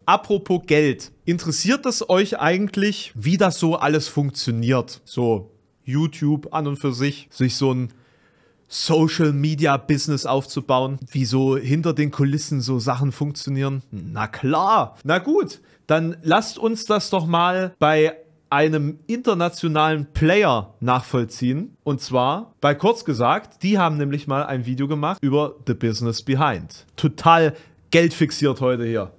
Apropos Geld. Interessiert es euch eigentlich, wie das so alles funktioniert? So YouTube an und für sich so ein Social-Media-Business aufzubauen, wie so hinter den Kulissen so Sachen funktionieren? Na klar. Na gut, dann lasst uns das doch mal bei einem internationalen Player nachvollziehen. Und zwar bei Kurzgesagt. Die haben nämlich mal ein Video gemacht über The Business Behind. Total geldfixiert heute hier.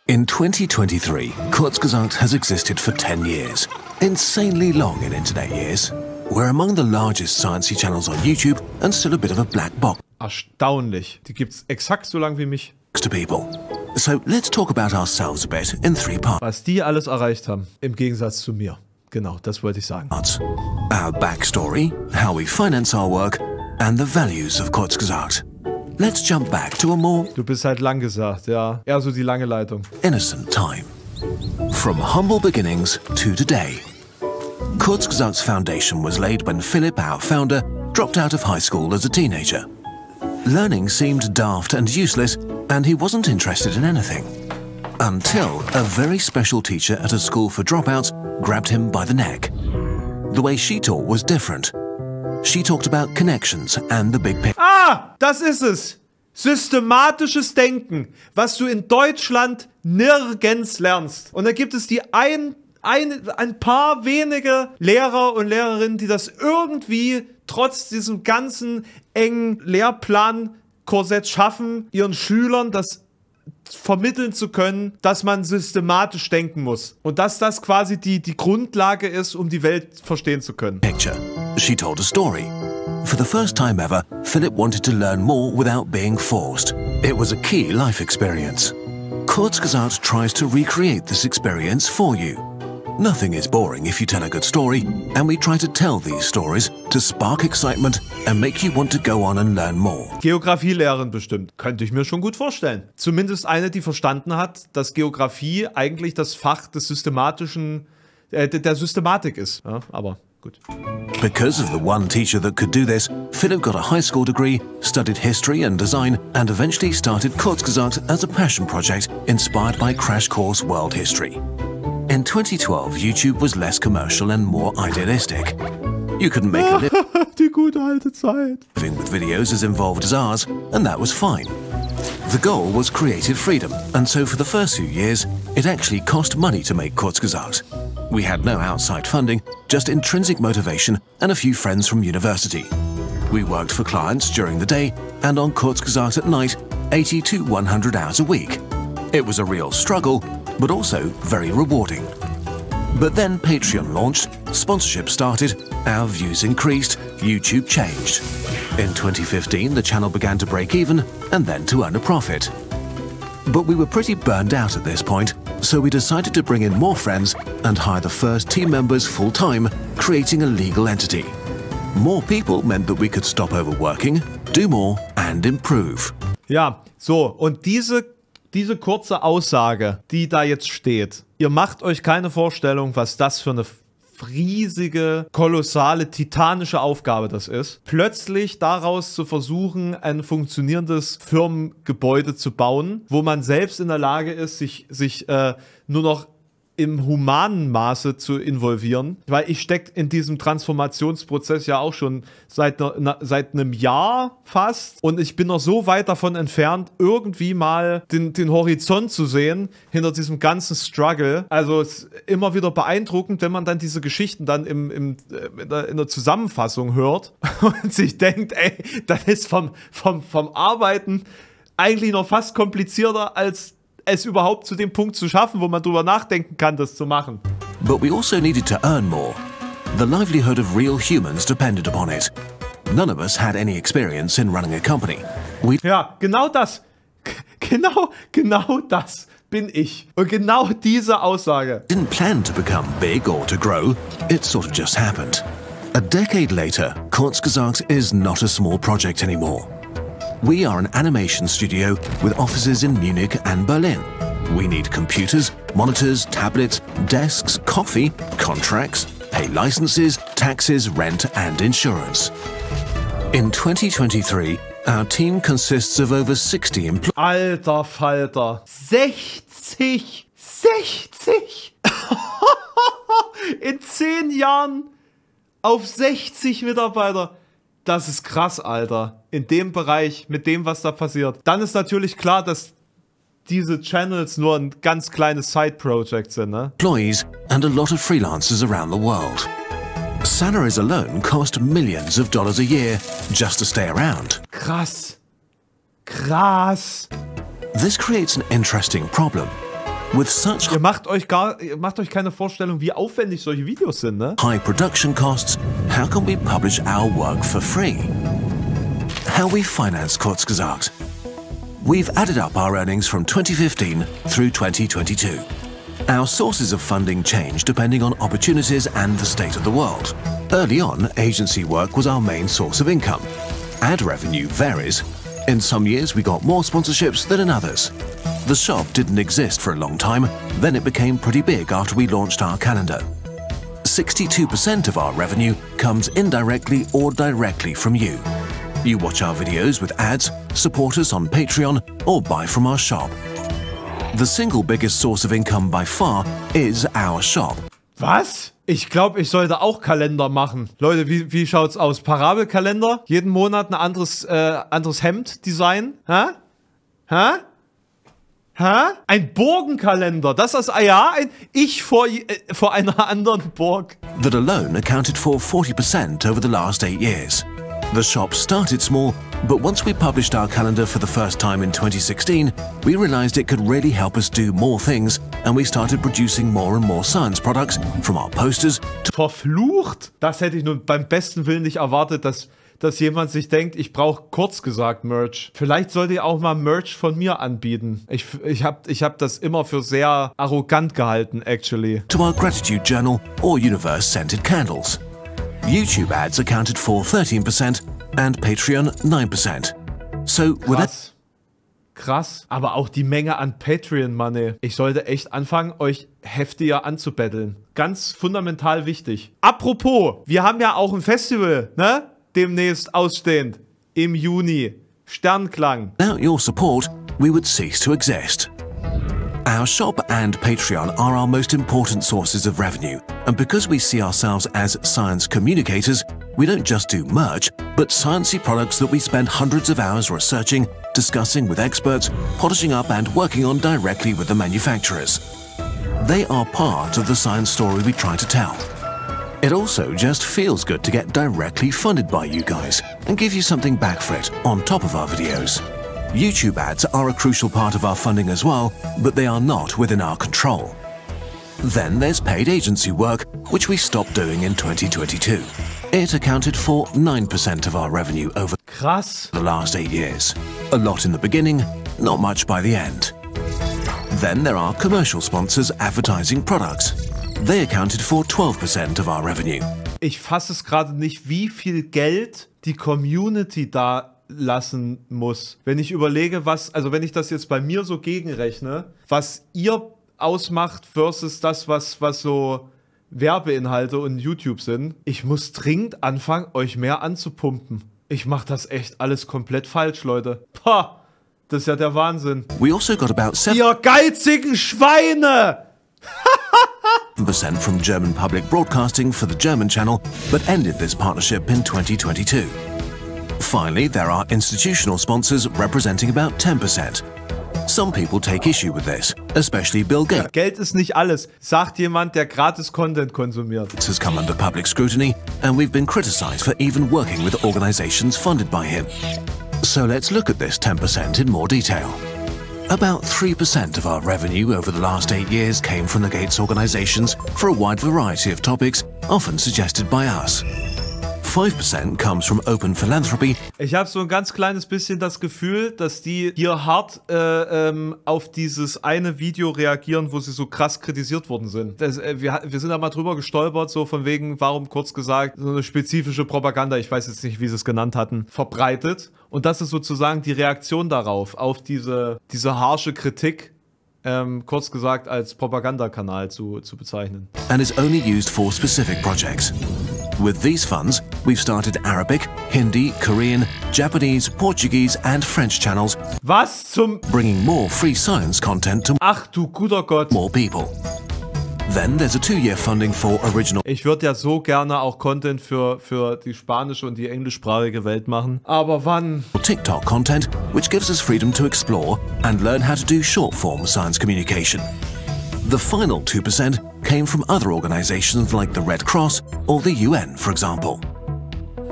In 2023, Kurzgesagt has existed for 10 years. Insanely long in internet years. We're among the largest sciencey channels on YouTube and still a bit of a black box. Erstaunlich. Die gibt's exakt so lang wie mich. To people. So let's talk about ourselves a bit in 3 parts. Was die alles erreicht haben, im Gegensatz zu mir. Genau, das wollte ich sagen. Our backstory, how we finance our work, and the values of Kurzgesagt. Let's jump back to a more... Du bist halt lang gesagt, ja. Eher so die lange Leitung. ...innocent time. From humble beginnings to today. Kurzgesagt's foundation was laid when Philip, our founder, dropped out of high school as a teenager. Learning seemed daft and useless, and he wasn't interested in anything. Until a very special teacher at a school for dropouts grabbed him by the neck. The way she taught was different. She talked about connections and the big picture. Ah, das ist es. Systematisches Denken, was du in Deutschland nirgends lernst. Und da gibt es ein paar wenige Lehrer und Lehrerinnen, die das irgendwie trotz diesem ganzen engen Lehrplan-Korsett schaffen, ihren Schülern das vermitteln zu können, dass man systematisch denken muss. Und dass das quasi die Grundlage ist, um die Welt verstehen zu können. Picture. She told a story. For the first time ever, Philip wanted to learn more without being forced. It was a key life experience. Kurzgesagt tries to recreate this experience for you. Nothing is boring if you tell a good story, and we try to tell these stories to spark excitement and make you want to go on and learn more. Geografielehrerin bestimmt. Könnte ich mir schon gut vorstellen. Zumindest eine, die verstanden hat, dass Geografie eigentlich das Fach des Systematischen, der Systematik ist. Ja, aber gut. Because of the one teacher that could do this, Philip got a high school degree, studied history and design, and eventually started Kurzgesagt as a passion project inspired by Crash Course World History. In 2012, YouTube was less commercial and more idealistic. You couldn't make a Die gute alte Zeit. living with videos as involved as ours, and that was fine. The goal was creative freedom, and so for the first few years, it actually cost money to make Kurzgesagt. We had no outside funding, just intrinsic motivation and a few friends from university. We worked for clients during the day and on Kurzgesagt at night, 80 to 100 hours a week. It was a real struggle, but also very rewarding. But then Patreon launched, sponsorship started, our views increased, YouTube changed. In 2015, the channel began to break even and then to earn a profit. But we were pretty burned out at this point, so we decided to bring in more friends and hire the first team members full-time, creating a legal entity. More people meant that we could stop overworking, do more and improve. Ja, so, und diese kurze Aussage, die da jetzt steht, ihr macht euch keine Vorstellung, was das für eine riesige, kolossale, titanische Aufgabe das ist. Plötzlich daraus zu versuchen, ein funktionierendes Firmengebäude zu bauen, wo man selbst in der Lage ist, sich nur noch im humanen Maße zu involvieren, weil ich stecke in diesem Transformationsprozess ja auch schon seit einem Jahr fast und ich bin noch so weit davon entfernt, irgendwie mal den Horizont zu sehen hinter diesem ganzen Struggle. Also es ist immer wieder beeindruckend, wenn man dann diese Geschichten dann in der Zusammenfassung hört und sich denkt, ey, das ist vom Arbeiten eigentlich noch fast komplizierter als es überhaupt zu dem Punkt zu schaffen, wo man drüber nachdenken kann, das zu machen. But we also needed to earn more. The livelihood of real humans depended upon it. None of us had any experience in running a company. Ja, genau das. Genau das bin ich. Und genau diese Aussage. Didn't plan to become big or to grow. It sort of just happened. A decade later, Kurzgesagt is not a small project anymore. We are an animation studio with offices in Munich and Berlin. We need computers, monitors, tablets, desks, coffee, contracts, pay licenses, taxes, rent and insurance. In 2023, Our team consists of over 60 employees. Alter Falter. 60! 60! In 10 Jahren auf 60 Mitarbeiter. Das ist krass, Alter. In dem Bereich, mit dem, was da passiert. Dann ist natürlich klar, dass diese Channels nur ein ganz kleines Side-Project sind, ne? Employees and a lot of freelancers around the world. Salaries alone cost millions of dollars a year just to stay around. Krass. Krass. This creates an interesting problem. With such Ihr macht euch keine Vorstellung, wie aufwendig solche Videos sind, ne? high production costs, how can we publish our work for free? How we finance Kurzgesagt. We've added up our earnings from 2015 through 2022. Our sources of funding change depending on opportunities and the state of the world. Early on, agency work was our main source of income. Ad revenue varies. In some years we got more sponsorships than in others. The shop didn't exist for a long time, then it became pretty big after we launched our calendar. 62% of our revenue comes indirectly or directly from you. You watch our videos with ads, support us on Patreon, or buy from our shop. The single biggest source of income by far is our shop. Was? Ich glaube, ich sollte auch Kalender machen. Leute, wie schaut's aus? Parabelkalender? Jeden Monat ein anderes Hemd-Design? Hä? Hä? Hä? Ein Burgenkalender. Das ist, ja, ich vor einer anderen Burg. That alone accounted for 40% over the last 8 years. The shop started small, but once we published our calendar for the first time in 2016, we realized it could really help us do more things, and we started producing more and more science products, from our posters to... Verflucht? Das hätte ich nun beim besten Willen nicht erwartet, dass jemand sich denkt, ich brauche Kurzgesagt Merch. Vielleicht sollte ihr auch mal Merch von mir anbieten. Ich hab das immer für sehr arrogant gehalten, actually. To our gratitude journal or universe-scented candles. YouTube ads accounted for 13% and Patreon 9%. So with Krass. Krass. Aber auch die Menge an Patreon-Money. Ich sollte echt anfangen, euch heftiger anzubetteln. Ganz fundamental wichtig. Apropos, wir haben ja auch ein Festival, ne? Demnächst ausstehend. Im Juni. Sternklang. without your support, we would cease to exist. Our shop and Patreon are our most important sources of revenue, and because we see ourselves as science communicators, we don't just do merch, but sciencey products that we spend hundreds of hours researching, discussing with experts, polishing up and working on directly with the manufacturers. They are part of the science story we try to tell. It also just feels good to get directly funded by you guys and give you something back for it on top of our videos. YouTube ads are a crucial part of our funding as well, but they are not within our control. Then there's paid agency work, which we stopped doing in 2022. It accounted for 9% of our revenue over Krass. the last 8 years. A lot in the beginning, not much by the end. Then there are commercial sponsors advertising products. They accounted for 12% of our revenue. Ich fasse es gerade nicht, wie viel Geld die Community da lassen muss. Wenn ich überlege, wenn ich das jetzt bei mir so gegenrechne, was ihr ausmacht versus das, was so Werbeinhalte und YouTube sind, ich muss dringend anfangen, euch mehr anzupumpen. Ich mache das echt alles komplett falsch, Leute. Pah, das ist ja der Wahnsinn. We also got about 7% Ihr geizigen Schweine! from German public broadcasting for the German channel, but ended this partnership in 2022. Finally, there are institutional sponsors representing about 10%. Some people take issue with this, especially Bill Gates. Geld ist nicht alles, sagt jemand, der gratis Content konsumiert. Has come under public scrutiny, and we've been criticized for even working with organizations funded by him. So let's look at this 10% in more detail. About 3% of our revenue over the last 8 years came from the Gates organizations for a wide variety of topics, often suggested by us. 5% comes from open philanthropy. Ich habe so ein ganz kleines bisschen das Gefühl, dass die hier hart auf dieses eine Video reagieren, wo sie so krass kritisiert worden sind. Wir sind da mal drüber gestolpert, so von wegen, warum kurz gesagt, so eine spezifische Propaganda, ich weiß jetzt nicht, wie sie es genannt hatten, verbreitet. Und das ist sozusagen die Reaktion darauf, auf diese harsche Kritik, kurz gesagt als Propagandakanal zu bezeichnen. And is only used for specific projects. With these funds, we've started Arabic, Hindi, Korean, Japanese, Portuguese and French channels, Was zum... bringing more free science content to Ach du guter Gott. more people. Then there's a 2-year funding for original Ich würde ja so gerne auch Content für die spanische und die englischsprachige Welt machen. Aber wann? TikTok content, which gives us freedom to explore and learn how to do short-form science communication. The final 2% came from other organizations like the Red Cross or the UN, for example.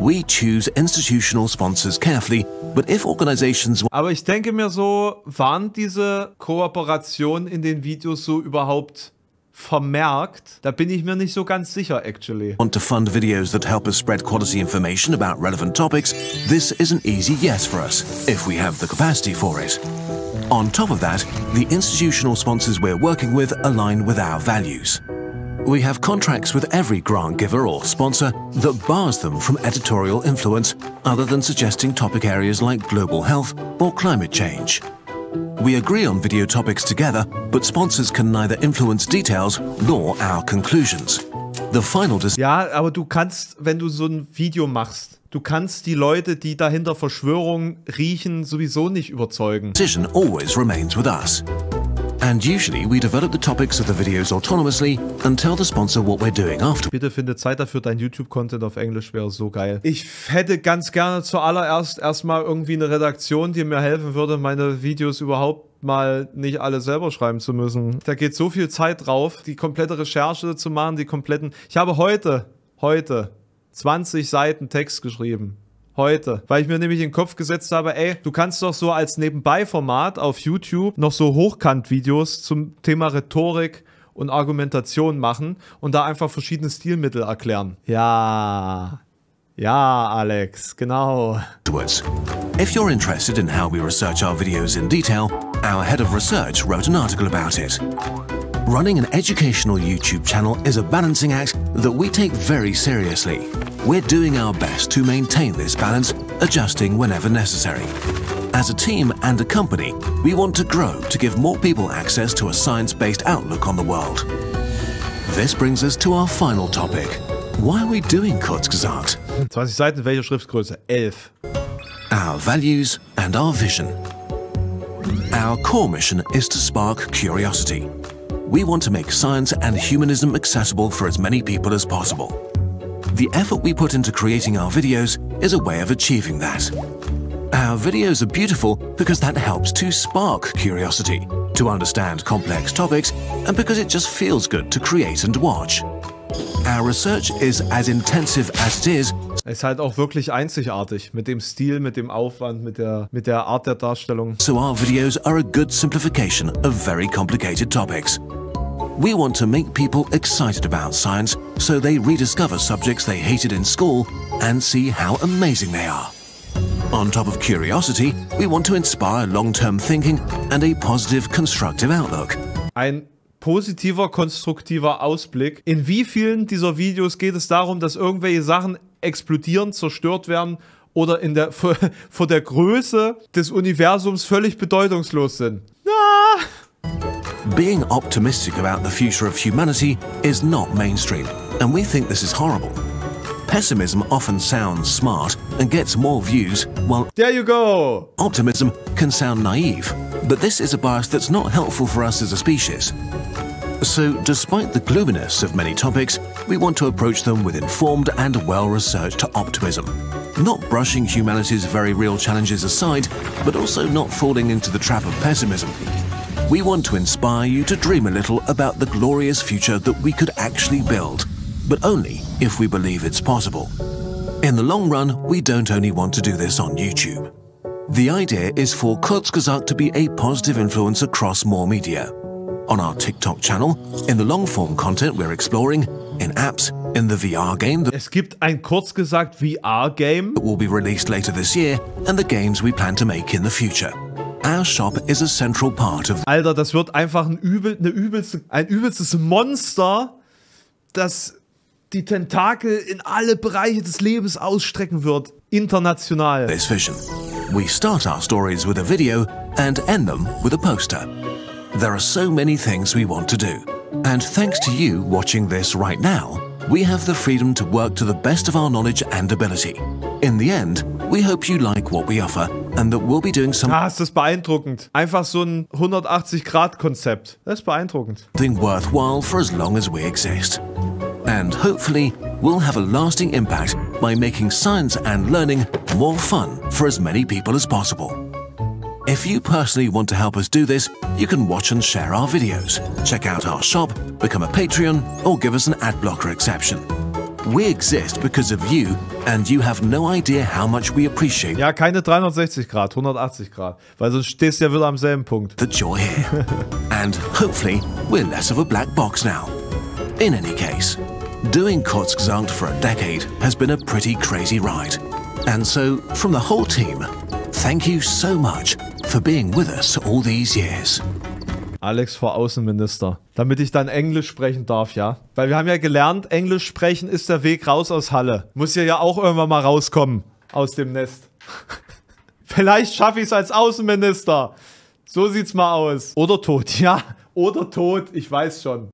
We choose institutional sponsors carefully, but if organizations... Aber ich denke mir so, waren diese Kooperationen in den Videos so überhaupt vermerkt? Da bin ich mir nicht so ganz sicher, actually. want to fund videos that help us spread quality information about relevant topics, this is an easy yes for us, if we have the capacity for it. On top of that, the institutional sponsors we're working with align with our values. We have contracts with every grant giver or sponsor that bars them from editorial influence other than suggesting topic areas like global health or climate change. We agree on video topics together, but sponsors can neither influence details nor our conclusions. The final Ja, aber du kannst, wenn du so ein Video machst, du kannst die Leute, die dahinter Verschwörungen riechen, sowieso nicht überzeugen. decision always remains with us. And usually we develop the topics of the videos autonomously and tell the sponsor what we're doing after. Bitte finde Zeit dafür, dein YouTube-Content auf Englisch wäre so geil. Ich hätte ganz gerne zuallererst erstmal irgendwie eine Redaktion, die mir helfen würde, meine Videos überhaupt mal nicht alle selber schreiben zu müssen. Da geht so viel Zeit drauf, die komplette Recherche zu machen, die kompletten... Ich habe heute 20 Seiten Text geschrieben. Heute. Weil ich mir nämlich in den Kopf gesetzt habe, ey, du kannst doch so als Nebenbei-Format auf YouTube noch so Hochkant-Videos zum Thema Rhetorik und Argumentation machen und da einfach verschiedene Stilmittel erklären. Ja, Alex, genau. Afterwards. If you're interested in how we research our videos in detail, our head of research wrote an article about it. Running an educational YouTube channel is a balancing act that we take very seriously. We're doing our best to maintain this balance, adjusting whenever necessary. As a team and a company, we want to grow to give more people access to a science-based outlook on the world. This brings us to our final topic. Why are we doing Kurzgesagt? 20 Seiten, welche Schriftgröße? 11. Our values and our vision. Our core mission is to spark curiosity. We want to make science and humanism accessible for as many people as possible. The effort we put into creating our videos is a way of achieving that. Our videos are beautiful because that helps to spark curiosity, to understand complex topics, and because it just feels good to create and watch. Our research is as intensive as it is. Es ist halt auch wirklich einzigartig mit dem Stil, mit dem Aufwand, mit der Art der Darstellung. So our videos are a good simplification of very complicated topics. We want to make people excited about science so they rediscover subjects they hated in school and see how amazing they are. On top of curiosity, we want to inspire long-term thinking and a positive, constructive outlook. Ein positiver, konstruktiver Ausblick. In wie vielen dieser Videos geht es darum, dass irgendwelche Sachen explodieren, zerstört werden oder vor der Größe des Universums völlig bedeutungslos sind? Ah! Being optimistic about the future of humanity is not mainstream, and we think this is horrible. Pessimism often sounds smart and gets more views, while There you go! optimism can sound naive, but this is a bias that's not helpful for us as a species. So, despite the gloominess of many topics, we want to approach them with informed and well-researched optimism. Not brushing humanity's very real challenges aside, but also not falling into the trap of pessimism. We want to inspire you to dream a little about the glorious future that we could actually build, but only if we believe it's possible. In the long run, we don't only want to do this on YouTube. The idea is for Kurzgesagt to be a positive influence across more media. On our TikTok channel, in the long-form content we're exploring, in apps, in the VR game that Es gibt ein Kurzgesagt VR-Game. will be released later this year, and the games we plan to make in the future. Our shop is a central part of... Alter, das wird einfach ein übelstes Monster, das die Tentakel in alle Bereiche des Lebens ausstrecken wird. International. this vision. We start our stories with a video and end them with a poster. There are so many things we want to do. And thanks to you watching this right now, we have the freedom to work to the best of our knowledge and ability. In the end, we hope you like what we offer and that we'll be doing ist das beeindruckend. Einfach so ein 180-Grad-Konzept. Das ist beeindruckend. something worthwhile for as long as we exist. And hopefully, we'll have a lasting impact by making science and learning more fun for as many people as possible. If you personally want to help us do this, you can watch and share our videos, check out our shop, become a Patreon, or give us an ad blocker exception. We exist because of you, and you have no idea how much we appreciate. Ja, keine 360 Grad, 180 Grad, weil sonst stehst du ja wieder am selben Punkt. The joy here. And hopefully, we're less of a black box now. In any case, doing Kurzgesagt for a decade has been a pretty crazy ride. And so, from the whole team, thank you so much for being with us all these years. Alex vor Außenminister. Damit ich dann Englisch sprechen darf, ja? Weil wir haben ja gelernt, Englisch sprechen ist der Weg raus aus Halle. Muss ja auch irgendwann mal rauskommen aus dem Nest. Vielleicht schaffe ich es als Außenminister. So sieht's mal aus. Oder tot, ja. Oder tot, ich weiß schon.